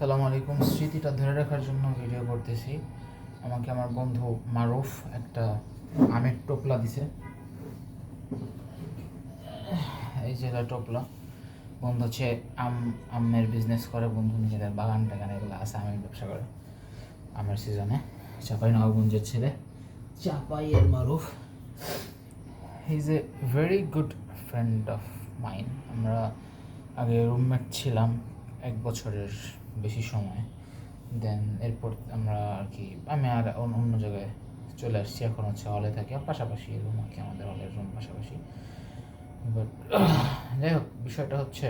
সালামু আলাইকুম। স্মৃতিটা ধরে রাখার জন্য ভিডিও করতেছি। আমাকে আমার বন্ধু মারুফ একটা আমের টোপলা দিছে। এই যে টোপলা, বন্ধু হচ্ছে আমের বিজনেস করে। বন্ধু নিজেদের বাগান টাগান এগুলো আছে, আমের ব্যবসা করে আমের সিজনে। চাপাই নবাবগঞ্জের ছেলে, চাপাইয়ের Maruf. He is a very good friend of mine. আমরা আগে রুমমেট ছিলাম 1 বছরের বেশি সময়। দেন এরপর আমরা আর কি আমি আর অন্য জায়গায় চলে আসছি। এখন হচ্ছে হলে থাকি, পাশাপাশি রুম আর কি, আমাদের হলের রুম পাশাপাশি। বাট যাই হোক, বিষয়টা হচ্ছে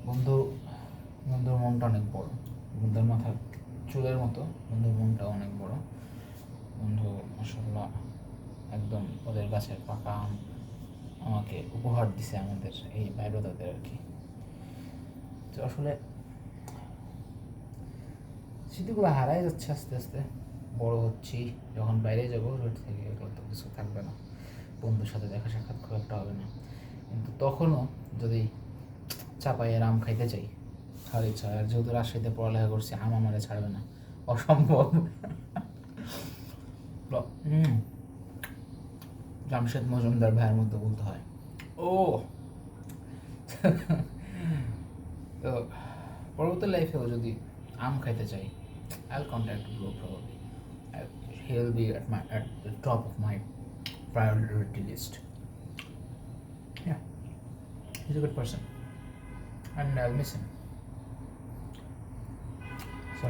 বন্ধুর মনটা অনেক বড়। বন্ধুর মাথা চুলের মতো, বন্ধুর মনটা অনেক বড়। বন্ধু মাশাআল্লাহ একদম ওদের গাছের পাকা আম আমাকে উপহার দিছে, আমাদের এই বাইরোদাদের আর কি। তো আসলে স্মৃতিগুলো হারাই যাচ্ছে আস্তে আস্তে। বড় হচ্ছি, যখন বাইরে যাবো রোড থেকে এগুলো তো কিছু থাকবে না, বন্ধুর সাথে দেখা সাক্ষাৎ খুব একটা হবে না। কিন্তু তখনও যদি চাপাইয়ের আম খাইতে চাই, খাওয়ার ইচ্ছা হয়। আর যেহেতু রাজশাহীতে পড়ালেখা করছি, আম আমারে ছাড়বে না, অসম্ভব। জামশেদ মজুমদার ভাইয়ের মধ্যে বলতে হয় ও। তো পরবর্তী লাইফেও যদি আম খাইতে চাই, I'll contact bro probably. He'll be at the top of my priority list. Yeah, he's a good person, and I'll miss him. So